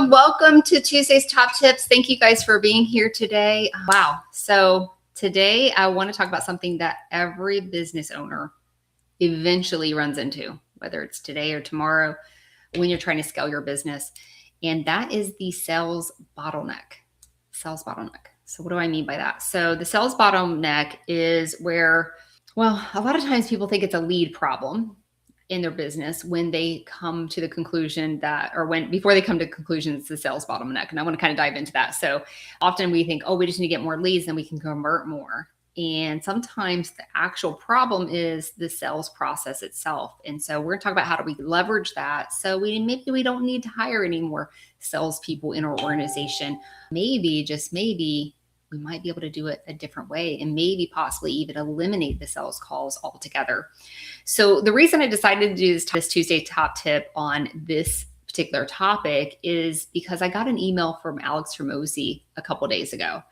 Welcome to Tuesday's Top Tips. Thank you guys for being here today. Wow. So today I want to talk about something that every business owner eventually runs into, whether it's today or tomorrow when you're trying to scale your business. And that is the sales bottleneck. Sales bottleneck. So what do I mean by that? So the sales bottleneck is where, well, a lot of times people think it's a lead problem in their business when they come to the conclusion that, or before they come to conclusions, it's the sales bottleneck. And I want to kind of dive into that. So often we think, oh, we just need to get more leads, then we can convert more. And sometimes the actual problem is the sales process itself. And so we're going to talk about how do we leverage that. So maybe we don't need to hire any more salespeople in our organization. Maybe, just maybe, we might be able to do it a different way and maybe possibly even eliminate the sales calls altogether. So the reason I decided to do this Tuesday top tip on this particular topic is because I got an email from Alex Hormozi a couple of days ago.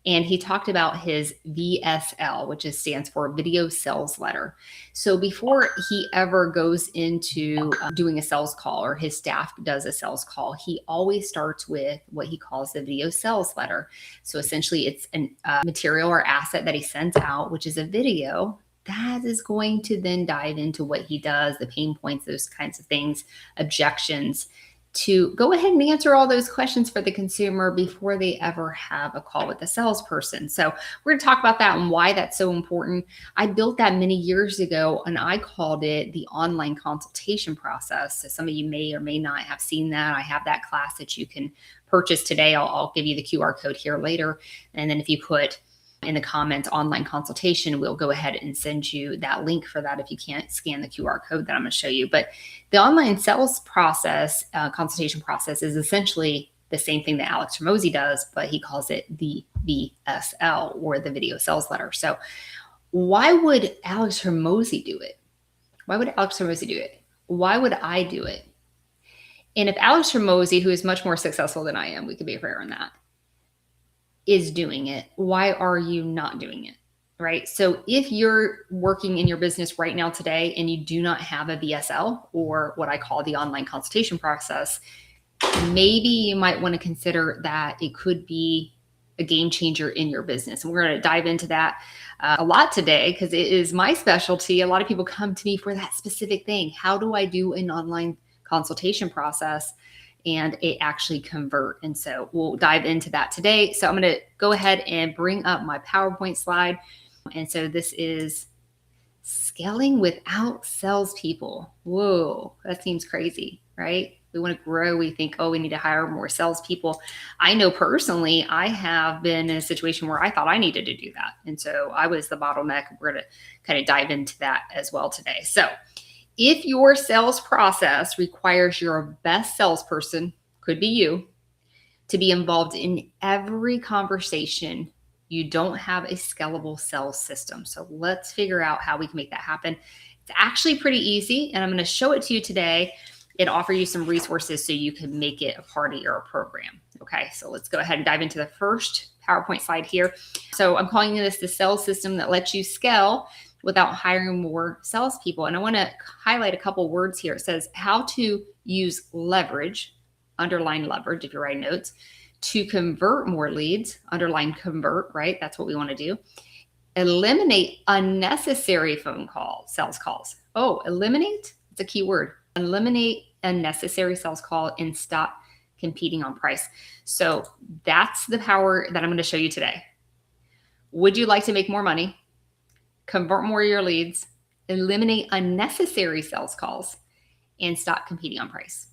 And he talked about his VSL, which stands for Video Sales Letter. So before he ever goes into doing a sales call or his staff does a sales call, he always starts with what he calls the Video Sales Letter. So essentially it's a material or asset that he sends out, which is a video that is going to then dive into what he does, the pain points, those kinds of things, objections, to go ahead and answer all those questions for the consumer before they ever have a call with the salesperson. So we're going to talk about that and why that's so important. I built that many years ago and I called it the online consultation process. So some of you may or may not have seen that. I have that class that you can purchase today. I'll give you the QR code here later. And then if you put in the comments online consultation, we'll go ahead and send you that link for that if you can't scan the QR code that I'm going to show you. But the online sales process, consultation process, is essentially the same thing that Alex Hormozi does, but he calls it the VSL, or the Video Sales Letter. So why would Alex Hormozi do it? Why would Alex Hormozi do it? Why would I do it? And if Alex Hormozi, who is much more successful than I am, we could be fair on that, is doing it, why are you not doing it, right? So if you're working in your business right now today and you do not have a VSL, or what I call the online consultation process, maybe you might want to consider that it could be a game changer in your business. And we're going to dive into that a lot today because it is my specialty. A lot of people come to me for that specific thing. How do I do an online consultation process and it actually convert? And so we'll dive into that today. So I'm going to go ahead and bring up my PowerPoint slide. And so this is scaling without salespeople. Whoa, that seems crazy, right? We want to grow. We think, oh, we need to hire more salespeople. I know personally, I have been in a situation where I thought I needed to do that. And so I was the bottleneck. We're going to kind of dive into that as well today. So if your sales process requires your best salesperson, could be you, to be involved in every conversation, you don't have a scalable sales system. So let's figure out how we can make that happen. It's actually pretty easy, and I'm going to show it to you today and offer you some resources so you can make it a part of your program. Okay, so let's go ahead and dive into the first PowerPoint slide here. So I'm calling this the sales system that lets you scale without hiring more salespeople. And I want to highlight a couple words here. It says how to use leverage, underline leverage if you're writing notes, to convert more leads, underline convert, right? That's what we want to do. Eliminate unnecessary sales calls. Oh, eliminate, it's a key word. Eliminate unnecessary sales call and stop competing on price. So that's the power that I'm going to show you today. Would you like to make more money? Convert more of your leads, eliminate unnecessary sales calls, and stop competing on price.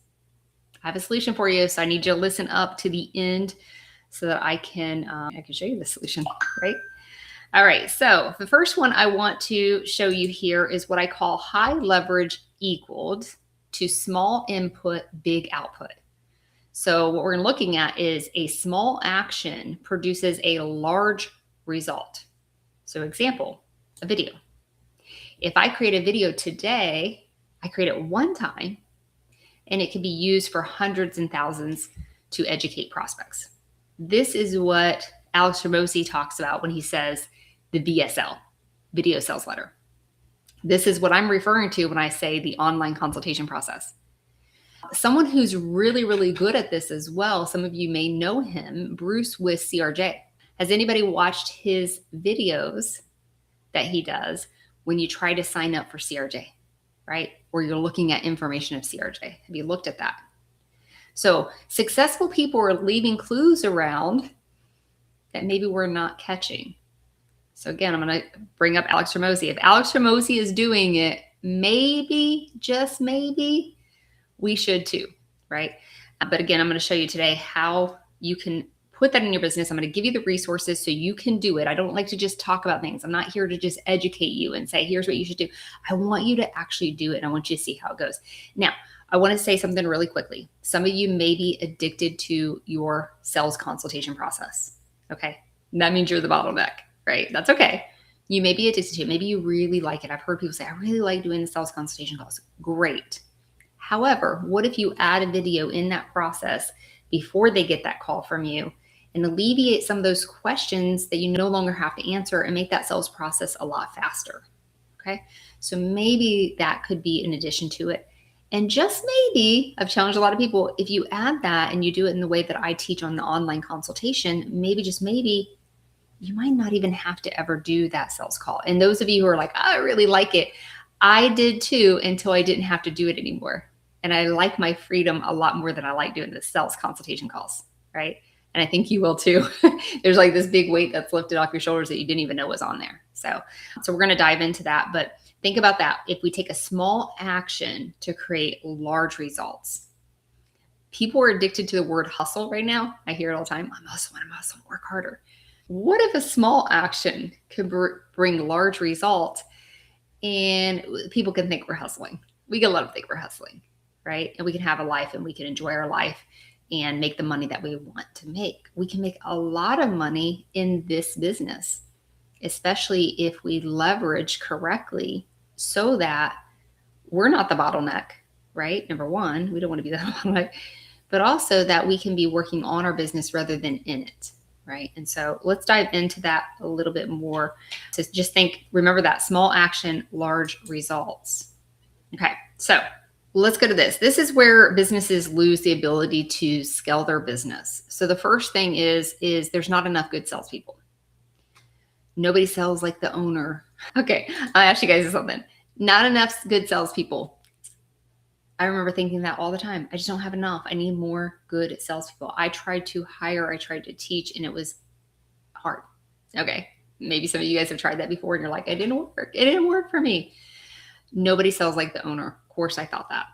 I have a solution for you, so I need you to listen up to the end so that I can show you the solution, right? All right, so the first one I want to show you here is what I call high leverage equaled to small input, big output. So what we're looking at is a small action produces a large result. So example, a video. If I create a video today, I create it one time and it can be used for hundreds and thousands to educate prospects. This is what Alex Hormozi talks about when he says the VSL, Video Sales Letter. This is what I'm referring to when I say the online consultation process. Someone who's really, really good at this as well, some of you may know him, Bruce with CRJ. Has anybody watched his videos that he does when you try to sign up for CRJ, right? Or you're looking at information of CRJ. Have you looked at that? So successful people are leaving clues around that maybe we're not catching. So again, I'm going to bring up Alex Hormozi. If Alex Hormozi is doing it, maybe, just maybe, we should too, right? But again, I'm going to show you today how you can put that in your business. I'm going to give you the resources so you can do it. I don't like to just talk about things. I'm not here to just educate you and say, here's what you should do. I want you to actually do it. And I want you to see how it goes. Now, I want to say something really quickly. Some of you may be addicted to your sales consultation process. Okay. That means you're the bottleneck, right? That's okay. You may be addicted to it. Maybe you really like it. I've heard people say, I really like doing the sales consultation calls. Great. However, what if you add a video in that process before they get that call from you and alleviate some of those questions that you no longer have to answer and make that sales process a lot faster? Okay. So maybe that could be an addition to it. And just maybe, I've challenged a lot of people, if you add that and you do it in the way that I teach on the online consultation, maybe, just maybe, you might not even have to ever do that sales call. And those of you who are like, I really like it, I did too, until I didn't have to do it anymore. And I like my freedom a lot more than I like doing the sales consultation calls, right? And I think you will too. There's like this big weight that's lifted off your shoulders that you didn't even know was on there. So we're going to dive into that. But think about that. If we take a small action to create large results, people are addicted to the word hustle right now. I hear it all the time. I'm hustling, work harder. What if a small action could bring large results and people can think we're hustling? We can let them think we're hustling, right? And we can have a life and we can enjoy our life and make the money that we want to make. We can make a lot of money in this business, especially if we leverage correctly so that we're not the bottleneck, right? Number one, we don't want to be the bottleneck, but also that we can be working on our business rather than in it, right? And so let's dive into that a little bit more to just remember that small action, large results. Okay, so let's go to this. This is where businesses lose the ability to scale their business. So the first thing is there's not enough good salespeople. Nobody sells like the owner. Okay, I'll ask you guys something. Not enough good salespeople. I remember thinking that all the time. I just don't have enough. I need more good salespeople. I tried to hire, I tried to teach, and it was hard. Okay, maybe some of you guys have tried that before and you're like, it didn't work. It didn't work for me. Nobody sells like the owner. Of course, I thought that.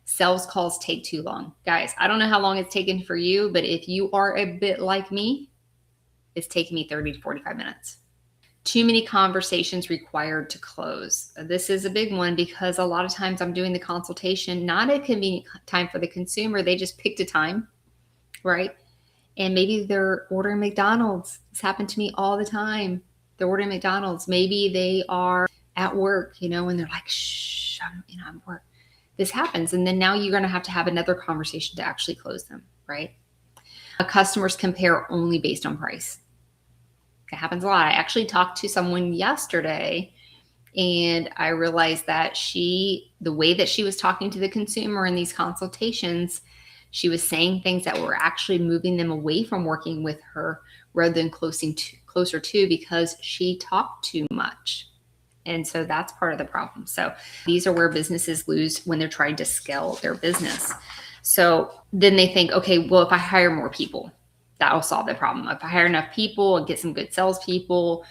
Sales calls take too long. Guys, I don't know how long it's taken for you, but if you are a bit like me, it's taking me 30 to 45 minutes. Too many conversations required to close. This is a big one because a lot of times I'm doing the consultation, not a convenient time for the consumer. They just picked a time, right? And maybe they're ordering McDonald's. This happened to me all the time. They're ordering McDonald's. Maybe they are at work, and they're like, shh, I'm at work. This happens. And then now you're going to have another conversation to actually close them, right? Customers compare only based on price. It happens a lot. I actually talked to someone yesterday and I realized that the way that she was talking to the consumer in these consultations, she was saying things that were actually moving them away from working with her rather than closer to because she talked too much. And so that's part of the problem. So these are where businesses lose when they're trying to scale their business. So then they think, okay, well, if I hire more people, that'll solve the problem. If I hire enough people and get some good salespeople,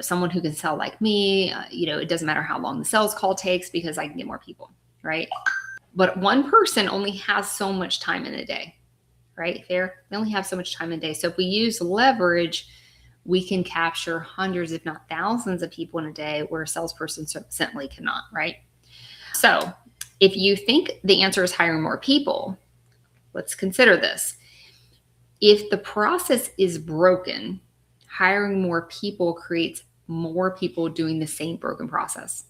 someone who can sell like me, it doesn't matter how long the sales call takes because I can get more people, right? But one person only has so much time in a day, right? Fair? They only have so much time in a day. So if we use leverage, we can capture hundreds, if not thousands of people in a day where a salesperson simply cannot, right? So if you think the answer is hiring more people, let's consider this. If the process is broken, hiring more people creates more people doing the same broken process.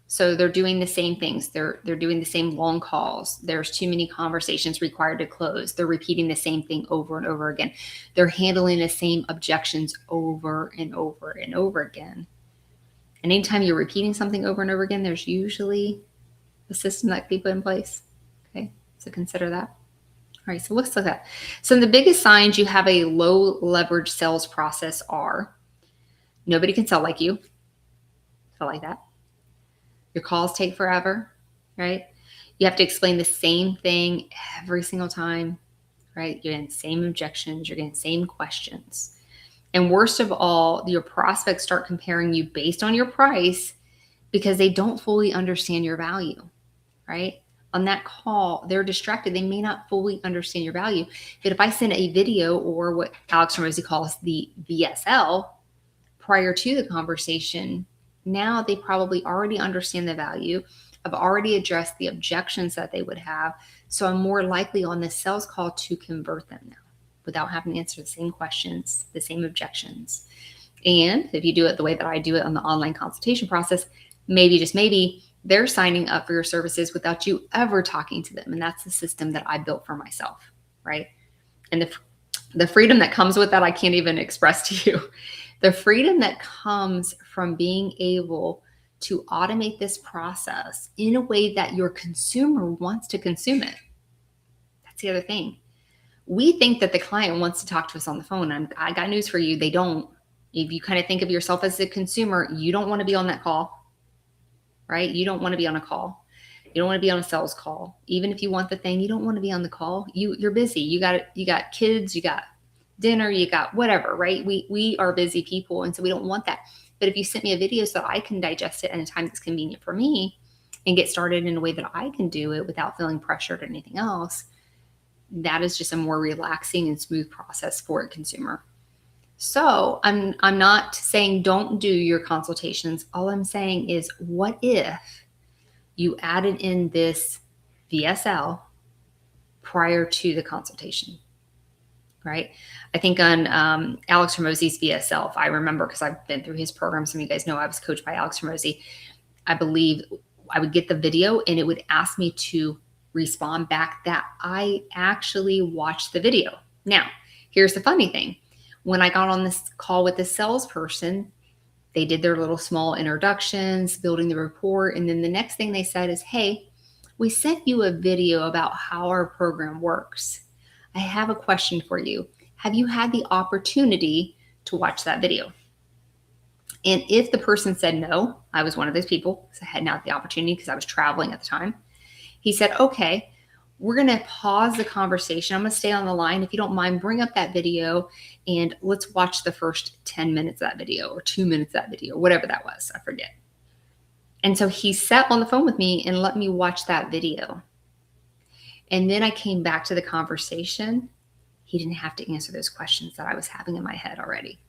So they're doing the same things. They're doing the same long calls. There's too many conversations required to close. They're repeating the same thing over and over again. They're handling the same objections over and over and over again. And anytime you're repeating something over and over again, there's usually a system that can be put in place. Okay. So consider that. All right, so let's look at that. So the biggest signs you have a low leverage sales process are nobody can sell like you. Feel like that. Your calls take forever, right? You have to explain the same thing every single time, right? You're getting the same objections, you're getting the same questions. And worst of all, your prospects start comparing you based on your price because they don't fully understand your value, right? On that call, they're distracted. They may not fully understand your value. But if I send a video or what Alex Hormozi calls the VSL prior to the conversation, now they probably already understand the value. I've already addressed the objections that they would have. So I'm more likely on this sales call to convert them now without having to answer the same questions, the same objections. And if you do it the way that I do it on the online consultation process, maybe, just maybe, they're signing up for your services without you ever talking to them. And that's the system that I built for myself, right? And the freedom that comes with that, I can't even express to you. The freedom that comes from being able to automate this process in a way that your consumer wants to consume it. That's the other thing. We think that the client wants to talk to us on the phone. And I got news for you. They don't. If you kind of think of yourself as a consumer, you don't want to be on that call, right? You don't want to be on a call. You don't want to be on a sales call. Even if you want the thing, you don't want to be on the call. You're busy. You got kids, you got dinner, you got whatever, right? We are busy people. And so we don't want that. But if you sent me a video so I can digest it in a time that's convenient for me and get started in a way that I can do it without feeling pressured or anything else, that is just a more relaxing and smooth process for a consumer. So I'm not saying don't do your consultations. All I'm saying is, what if you added in this VSL prior to the consultation, right? I think on Alex Hormozi's VSL, if I remember, because I've been through his program, some of you guys know I was coached by Alex Hormozi. I believe I would get the video and it would ask me to respond back that I actually watched the video. Now, here's the funny thing. When I got on this call with the salesperson, they did their little small introductions, building the rapport. And then the next thing they said is, hey, we sent you a video about how our program works. I have a question for you. Have you had the opportunity to watch that video? And if the person said no, I was one of those people because I had not the opportunity because I was traveling at the time. He said, okay, we're going to pause the conversation. I'm going to stay on the line. If you don't mind, bring up that video and let's watch the first 10 minutes of that video or 2 minutes of that video, whatever that was. I forget. And so he sat on the phone with me and let me watch that video. And then I came back to the conversation. He didn't have to answer those questions that I was having in my head already,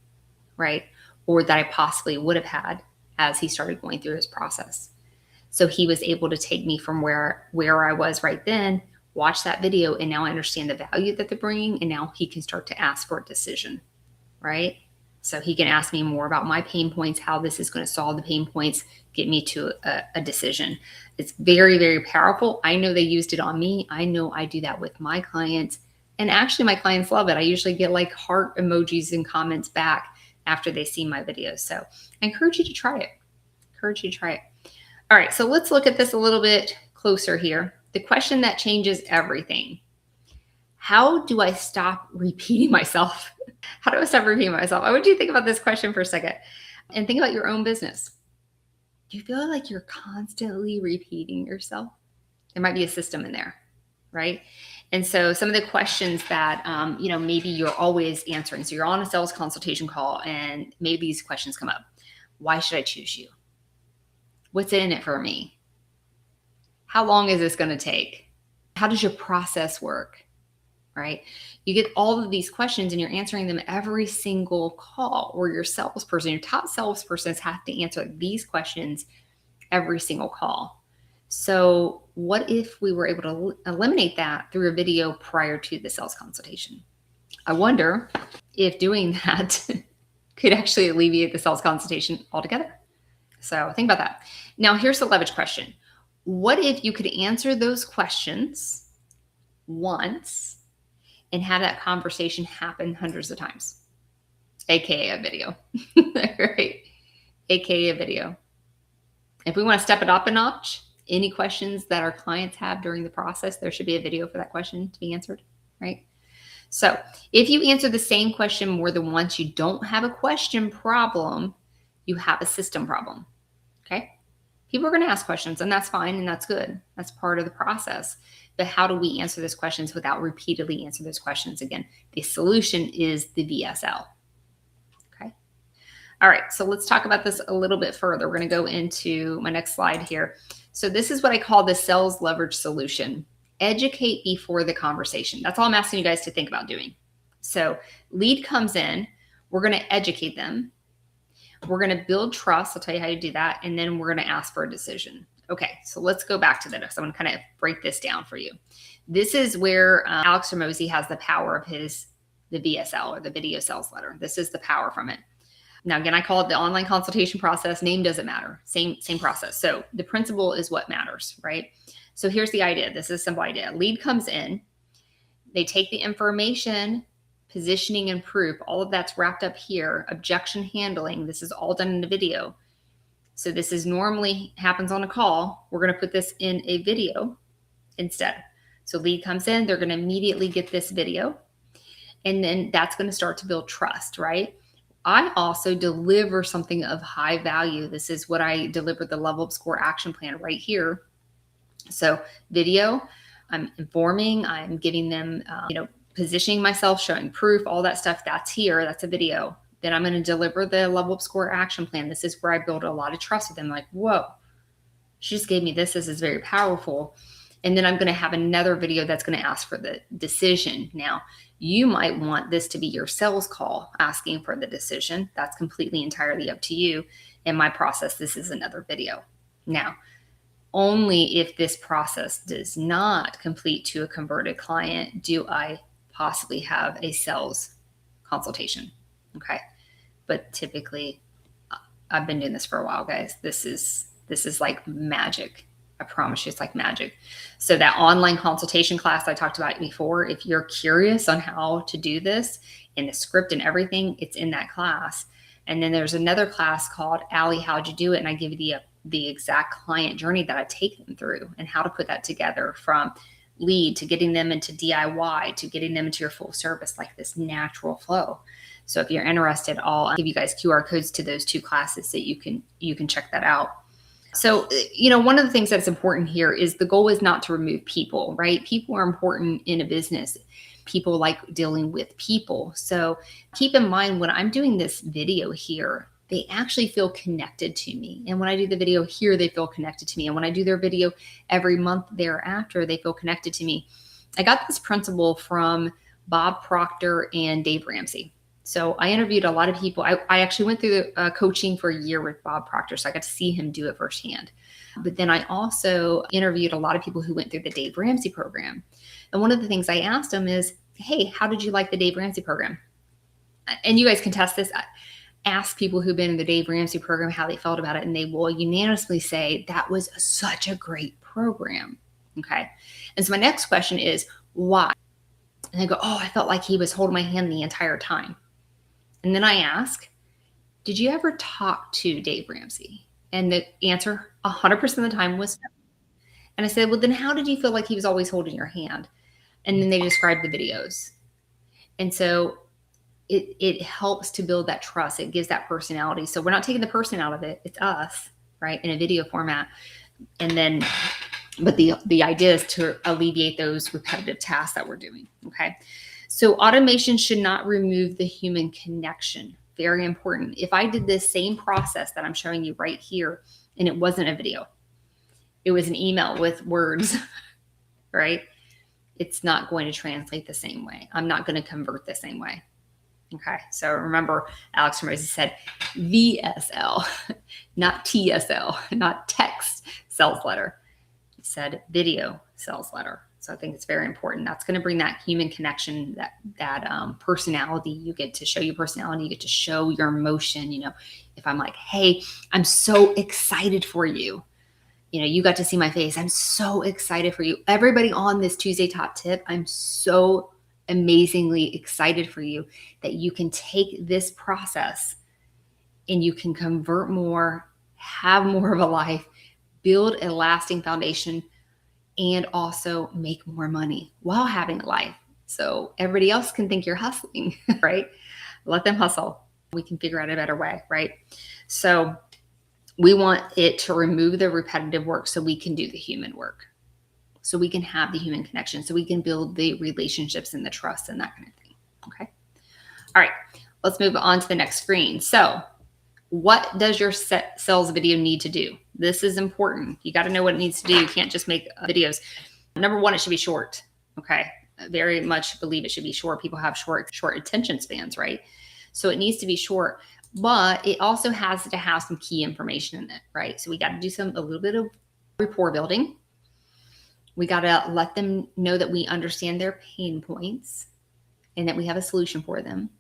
right? Or that I possibly would have had as he started going through his process. So he was able to take me from where I was right then, watch that video, and now I understand the value that they're bringing, and now he can start to ask for a decision, right? So he can ask me more about my pain points, how this is going to solve the pain points, get me to a decision. It's very, very powerful. I know they used it on me. I know I do that with my clients. And actually, my clients love it. I usually get like heart emojis and comments back after they see my videos. So I encourage you to try it. All right, so let's look at this a little bit closer here. The question that changes everything. How do I stop repeating myself? How do I stop repeating myself? I want you to think about this question for a second and think about your own business. Do you feel like you're constantly repeating yourself? There might be a system in there, right? And so some of the questions that, maybe you're always answering. So you're on a sales consultation call and maybe these questions come up. Why should I choose you? What's in it for me? How long is this going to take? How does your process work? Right? You get all of these questions and you're answering them every single call, or your salesperson, your top salespersons have to answer these questions every single call. So what if we were able to eliminate that through a video prior to the sales consultation? I wonder if doing that could actually alleviate the sales consultation altogether. So think about that. Now, here's the leverage question. What if you could answer those questions once and have that conversation happen hundreds of times? AKA a video, right? AKA a video. If we want to step it up a notch, Any questions that our clients have during the process, there should be a video for that question to be answered, right? So if you answer the same question more than once, you don't have a question problem, you have a system problem, okay? People are going to ask questions, and that's fine, and that's good. That's part of the process. But how do we answer those questions without repeatedly answering those questions again? The solution is the VSL, okay? All right, so let's talk about this a little bit further. We're going to go into my next slide here. So this is what I call the sales leverage solution. Educate before the conversation. That's all I'm asking you guys to think about doing. So lead comes in, we're going to educate them. We're going to build trust. I'll tell you how to do that. And then we're going to ask for a decision. Okay, so let's go back to this. I'm going to kind of break this down for you. This is where Alex Hormozi has the power of the VSL, or the video sales letter. This is the power from it. Now, again, I call it the online consultation process. Name doesn't matter. Same process. So the principle is what matters, right? So here's the idea. This is a simple idea. Lead comes in. They take the information, positioning and proof. All of that's wrapped up here. Objection handling. This is all done in the video. So this is normally happens on a call. We're going to put this in a video instead. So lead comes in. They're going to immediately get this video. And then that's going to start to build trust, right? I also deliver something of high value. This is what I delivered, the LevelUp Score Action Plan right here. So video, I'm informing, I'm giving them, positioning myself, showing proof, all that stuff. That's here. That's a video. Then I'm going to deliver the LevelUp Score Action Plan. This is where I build a lot of trust with them. Like, whoa, she just gave me this. This is very powerful. And then I'm going to have another video that's going to ask for the decision. Now, you might want this to be your sales call asking for the decision. That's completely entirely up to you. In my process, this is another video. Now, only if this process does not complete to a converted client do I possibly have a sales consultation. Okay. But typically, I've been doing this for a while, guys. This is like magic. I promise you, it's like magic. So that online consultation class I talked about before, if you're curious on how to do this in the script and everything, it's in that class. And then there's another class called Allie, How'd You Do It? And I give you the exact client journey that I take them through and how to put that together, from lead to getting them into DIY to getting them into your full service, like this natural flow. So if you're interested, I'll give you guys QR codes to those two classes so you can check that out. So, one of the things that's important here is the goal is not to remove people, right? People are important in a business. People like dealing with people. So keep in mind, when I'm doing this video here, they actually feel connected to me. And when I do the video here, they feel connected to me. And when I do their video every month thereafter, they feel connected to me. I got this principle from Bob Proctor and Dave Ramsey. So I interviewed a lot of people. I actually went through the coaching for a year with Bob Proctor, so I got to see him do it firsthand. But then I also interviewed a lot of people who went through the Dave Ramsey program. And one of the things I asked them is, hey, how did you like the Dave Ramsey program? And you guys can test this. Ask people who've been in the Dave Ramsey program how they felt about it, and they will unanimously say that was such a great program. Okay. And so my next question is, why? And they go, oh, I felt like he was holding my hand the entire time. And then I ask, did you ever talk to Dave Ramsey? And the answer 100% of the time was no. And I said, well, then how did you feel like he was always holding your hand? And then they described the videos. And so it helps to build that trust. It gives that personality. So we're not taking the person out of it. It's us, right, in a video format. And then, but the idea is to alleviate those repetitive tasks that we're doing, okay? So automation should not remove the human connection. Very important. If I did this same process that I'm showing you right here, and it wasn't a video, it was an email with words, right? It's not going to translate the same way. I'm not going to convert the same way. Okay. So remember, Alex Hormozi said VSL, not TSL, not text sales letter. He said video sales letter. So I think it's very important. That's going to bring that human connection, that personality. You get to show your personality. You get to show your emotion. If I'm like, hey, I'm so excited for you. You got to see my face. I'm so excited for you. Everybody on this Tuesday Top Tip, I'm so amazingly excited for you that you can take this process and you can convert more, have more of a life, build a lasting foundation, and also make more money while having a life. So everybody else can think you're hustling, right? Let them hustle. We can figure out a better way, right? So we want it to remove the repetitive work so we can do the human work, so we can have the human connection, so we can build the relationships and the trust and that kind of thing. Okay. All right. Let's move on to the next screen. So what does your sales video need to do? This is important. You got to know what it needs to do. You can't just make videos. Number one, it should be short. Okay. I very much believe it should be short. People have short attention spans, right? So it needs to be short, but it also has to have some key information in it, right? So we got to do a little bit of rapport building. We got to let them know that we understand their pain points and that we have a solution for them.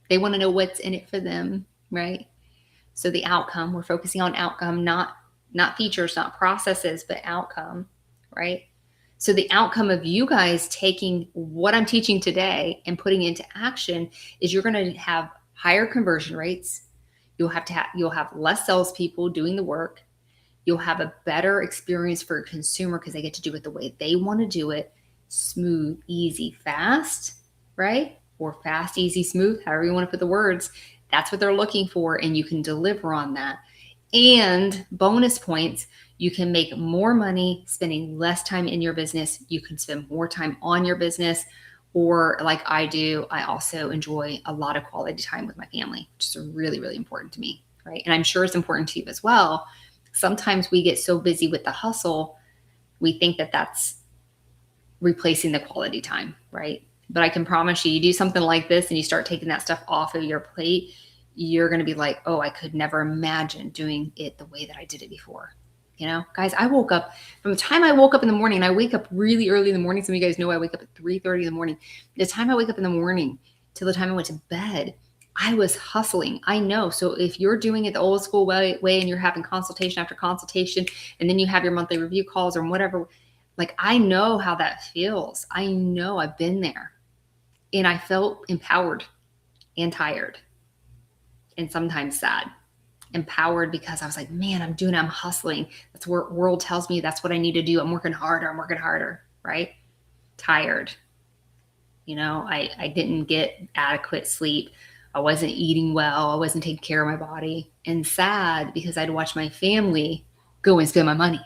They want to know what's in it for them, right? So the outcome, we're focusing on outcome, not features, not processes, but outcome, right? So the outcome of you guys taking what I'm teaching today and putting into action is you're going to have higher conversion rates. You'll have less salespeople doing the work. You'll have a better experience for a consumer because they get to do it the way they want to do it. Smooth, easy, fast, right? Or fast, easy, smooth, however you want to put the words. That's what they're looking for, and you can deliver on that. And bonus points, you can make more money spending less time in your business. You can spend more time on your business, or like I do, I also enjoy a lot of quality time with my family, which is really, really important to me, right? And I'm sure it's important to you as well. Sometimes we get so busy with the hustle, we think that that's replacing the quality time, right? But I can promise you, you do something like this and you start taking that stuff off of your plate, you're going to be like, oh, I could never imagine doing it the way that I did it before. You know, guys, I woke up from the time I woke up in the morning, and I wake up really early in the morning. Some of you guys know I wake up at 3:30 in the morning. The time I wake up in the morning till the time I went to bed, I was hustling. I know. So if you're doing it the old school way and you're having consultation after consultation, and then you have your monthly review calls or whatever, like I know how that feels. I know, I've been there. And I felt empowered and tired and sometimes sad. Empowered because I was like, man, I'm hustling. That's what world tells me that's what I need to do. I'm working harder, right? Tired. You know, I didn't get adequate sleep. I wasn't eating well. I wasn't taking care of my body. And sad because I'd watch my family go and spend my money.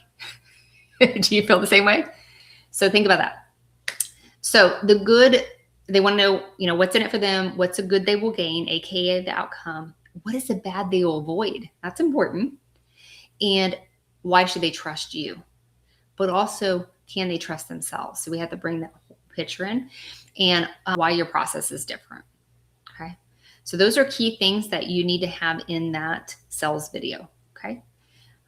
Do you feel the same way? So think about that. So the good, they want to know, what's in it for them, what's the good they will gain, aka the outcome. What is the bad they will avoid? That's important. And why should they trust you? But also, can they trust themselves? So we have to bring that whole picture in, and why your process is different. Okay. So those are key things that you need to have in that sales video. Okay.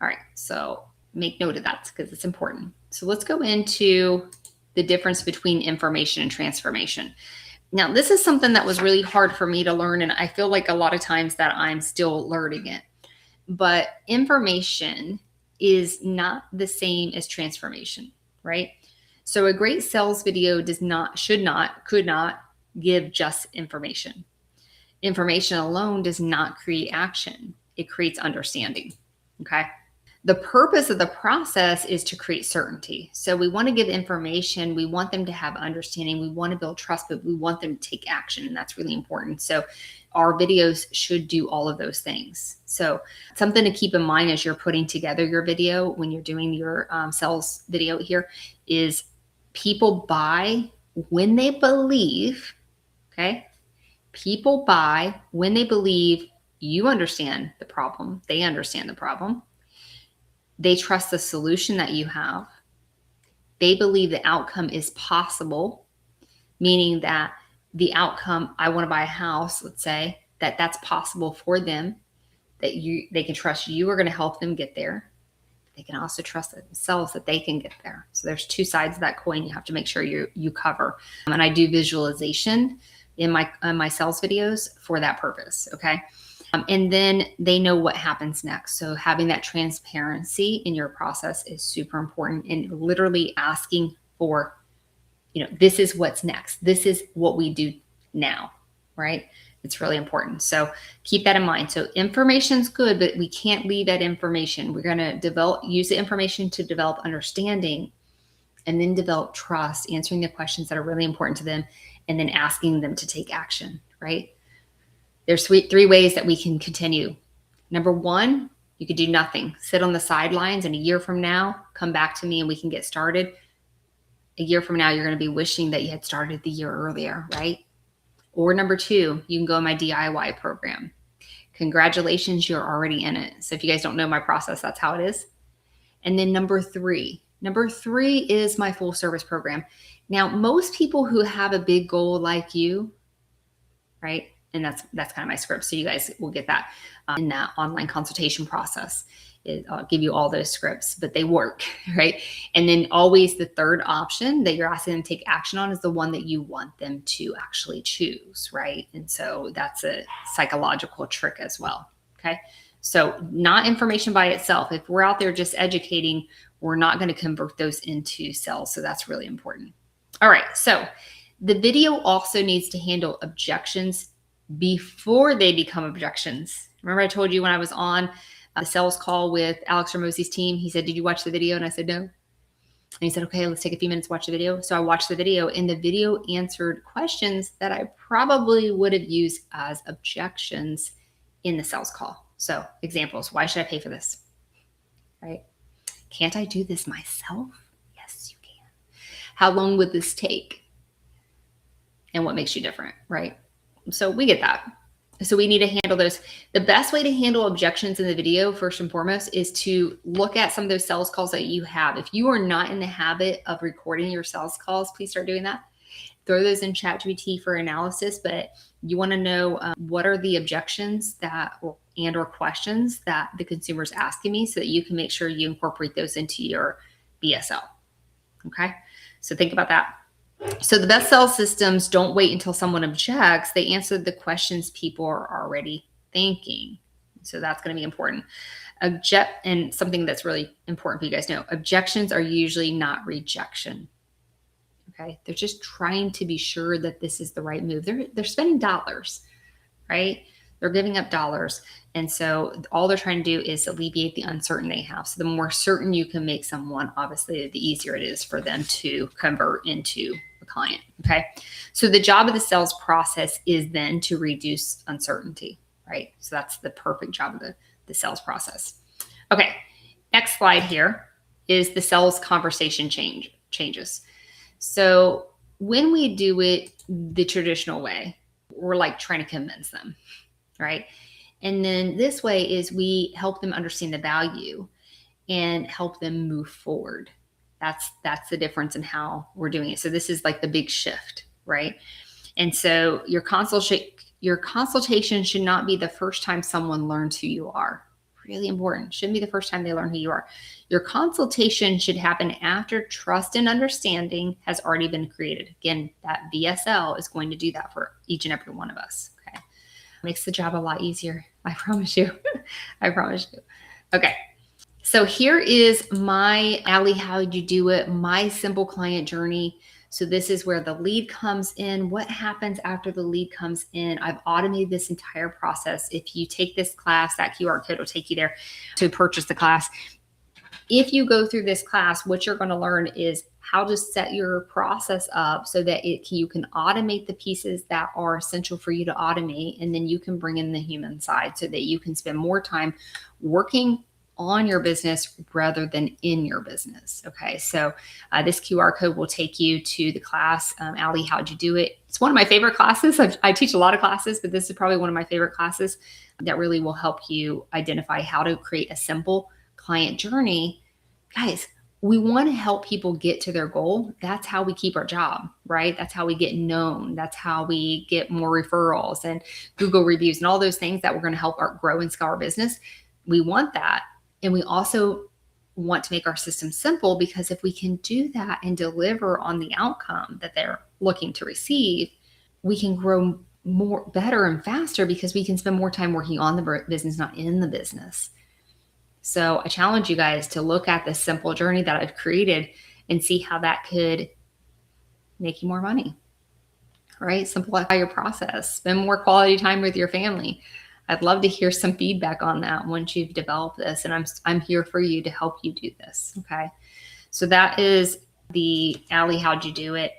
All right. So make note of that because it's important. So let's go into the difference between information and transformation. Now, this is something that was really hard for me to learn, and I feel like a lot of times that I'm still learning it. But information is not the same as transformation, right? So a great sales video could not give just information. Information alone does not create action. It creates understanding, okay? The purpose of the process is to create certainty. So we want to give information. We want them to have understanding. We want to build trust, but we want them to take action. And that's really important. So our videos should do all of those things. So something to keep in mind as you're putting together your video, when you're doing your sales video here, is people buy when they believe, okay? People buy when they believe you understand the problem. They understand the problem. They trust the solution that you have. They believe the outcome is possible, meaning that the outcome, I want to buy a house, let's say, that's possible for them, that they can trust you are going to help them get there. They can also trust themselves that they can get there. So there's two sides of that coin you have to make sure you cover. And I do visualization in my sales videos for that purpose, okay? And then they know what happens next. So having that transparency in your process is super important, and literally asking for, this is what's next. This is what we do now, right? It's really important. So keep that in mind. So information's good, but we can't leave that information. We're going to use the information to develop understanding, and then develop trust, answering the questions that are really important to them, and then asking them to take action, right? There's three ways that we can continue. Number one, you could do nothing. Sit on the sidelines, and a year from now, come back to me and we can get started. A year from now, you're going to be wishing that you had started the year earlier, right? Or number two, you can go in my DIY program. Congratulations, you're already in it. So if you guys don't know my process, that's how it is. And then number three is my full service program. Now, most people who have a big goal like you, right? And that's kind of my script. So you guys will get that in that online consultation process. I'll give you all those scripts, but they work, right? And then always the third option that you're asking them to take action on is the one that you want them to actually choose, right? And so that's a psychological trick as well, okay? So not information by itself. If we're out there just educating, we're not going to convert those into sales. So that's really important. All right. So the video also needs to handle objections before they become objections. Remember I told you when I was on the sales call with Alex Ramosey's team, he said, "Did you watch the video?" And I said, "No." And he said, "Okay, let's take a few minutes to watch the video." So I watched the video, and the video answered questions that I probably would have used as objections in the sales call. So examples: why should I pay for this? Right? Can't I do this myself? Yes, you can. How long would this take? And what makes you different, right? So we get that. So we need to handle those. The best way to handle objections in the video, first and foremost, is to look at some of those sales calls that you have. If you are not in the habit of recording your sales calls, please start doing that. Throw those in ChatGPT for analysis, but you want to know what are the objections or questions that the consumer is asking me, so that you can make sure you incorporate those into your BSL. Okay, so think about that. So the best sales systems don't wait until someone objects. They answer the questions people are already thinking. So that's going to be important. And something that's really important for you guys to know, objections are usually not rejection. Okay. They're just trying to be sure that this is the right move. They're spending dollars, right? They're giving up dollars. And so all they're trying to do is alleviate the uncertainty they have. So the more certain you can make someone, obviously, the easier it is for them to convert into a client. Okay. So the job of the sales process is then to reduce uncertainty, right? So that's the perfect job of the sales process. Okay. Next slide here is the sales conversation changes. So when we do it the traditional way, we're like trying to convince them, right? And then this way is we help them understand the value and help them move forward. That's the difference in how we're doing it. So this is like the big shift, right? And so your consultation should not be the first time someone learns who you are. Really important. Shouldn't be the first time they learn who you are. Your consultation should happen after trust and understanding has already been created. Again, that VSL is going to do that for each and every one of us. Okay. Makes the job a lot easier. I promise you. I promise you. Okay. So here is my Allie, how'd you do it? My simple client journey. So this is where the lead comes in. What happens after the lead comes in? I've automated this entire process. If you take this class, that QR code will take you there to purchase the class. If you go through this class, what you're going to learn is how to set your process up so that you can automate the pieces that are essential for you to automate. And then you can bring in the human side so that you can spend more time working on your business rather than in your business. Okay. So this QR code will take you to the class. Allie, how'd you do it? It's one of my favorite classes. I teach a lot of classes, but this is probably one of my favorite classes that really will help you identify how to create a simple client journey. Guys, we want to help people get to their goal. That's how we keep our job, right? That's how we get known. That's how we get more referrals and Google reviews and all those things that we're going to help grow and scale our business. We want that. And we also want to make our system simple, because if we can do that and deliver on the outcome that they're looking to receive, we can grow better and faster, because we can spend more time working on the business, not in the business. So I challenge you guys to look at this simple journey that I've created and see how that could make you more money. right? Simplify your process, spend more quality time with your family. I'd love to hear some feedback on that once you've developed this. And I'm here for you to help you do this. Okay. So that is the Allie, how'd you do it?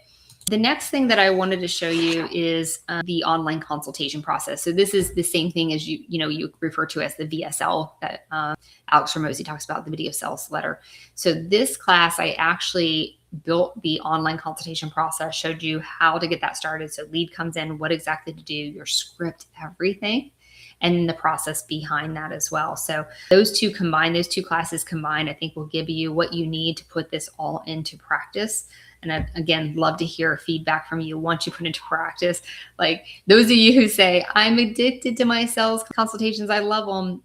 The next thing that I wanted to show you is the online consultation process. So this is the same thing as you refer to as the VSL that Alex Ramosi talks about, the video sales letter. So this class, I actually built the online consultation process, showed you how to get that started. So lead comes in, what exactly to do, your script, everything, and the process behind that as well. So those two classes combined, I think will give you what you need to put this all into practice. And I'd, again, love to hear feedback from you once you put into practice. Like those of you who say, I'm addicted to my sales consultations, I love them.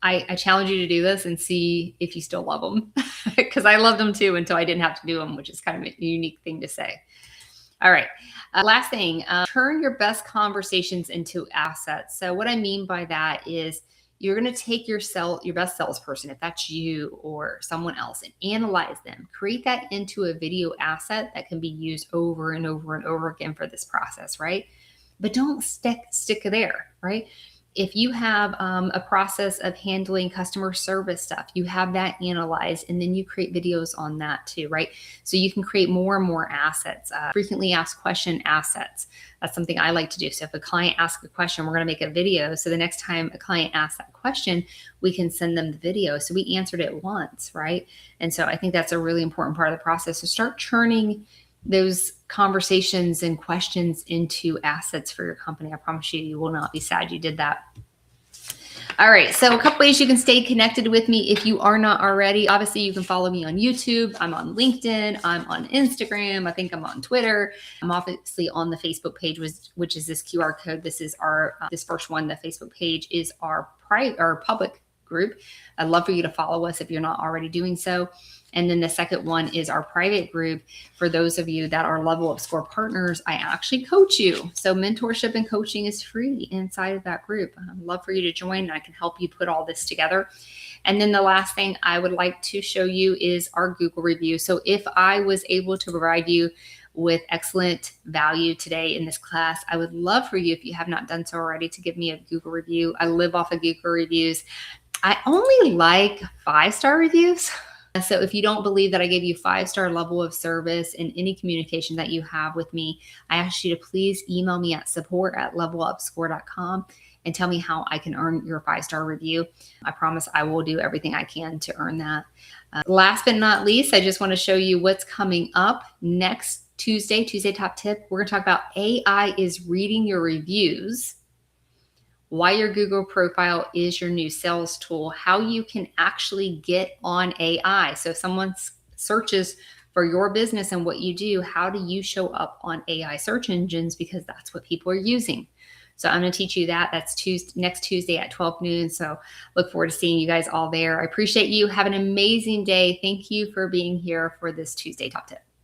I challenge you to do this and see if you still love them, because I loved them too until I didn't have to do them, which is kind of a unique thing to say. All right. Last thing, turn your best conversations into assets. So what I mean by that is you're going to take your best salesperson, if that's you or someone else, and analyze them, create that into a video asset that can be used over and over and over again for this process, right? But don't stick there, right? If you have a process of handling customer service stuff, you have that analyzed, and then you create videos on that too, right? So you can create more and more assets, frequently asked question assets. That's something I like to do. So if a client asks a question, we're going to make a video. So the next time a client asks that question, we can send them the video. So we answered it once, right? And so I think that's a really important part of the process. So start churning those conversations and questions into assets for your company. I promise you, you will not be sad you did that. All right. So a couple ways you can stay connected with me if you are not already. Obviously, you can follow me on YouTube. I'm on LinkedIn. I'm on Instagram. I think I'm on Twitter. I'm obviously on the Facebook page, which is this QR code. This is our, this first one, the Facebook page is our public group. I'd love for you to follow us if you're not already doing so. And then the second one is our private group. For those of you that are LevelUp Score partners, I actually coach you. So mentorship and coaching is free inside of that group. I'd love for you to join, and I can help you put all this together. And then the last thing I would like to show you is our Google review. So if I was able to provide you with excellent value today in this class, I would love for you, if you have not done so already, to give me a Google review. I live off of Google reviews. I only like 5-star reviews. So if you don't believe that I gave you 5-star level of service in any communication that you have with me, I ask you to please email me at support@levelupscore.com and tell me how I can earn your 5-star review. I promise I will do everything I can to earn that. Last but not least, I just want to show you what's coming up next Tuesday Top Tip. We're going to talk about AI is reading your reviews, why your Google profile is your new sales tool, how you can actually get on AI. So if someone searches for your business and what you do, how do you show up on AI search engines? Because that's what people are using. So I'm going to teach you that. That's next Tuesday at 12 noon. So look forward to seeing you guys all there. I appreciate you. Have an amazing day. Thank you for being here for this Tuesday Top Tip.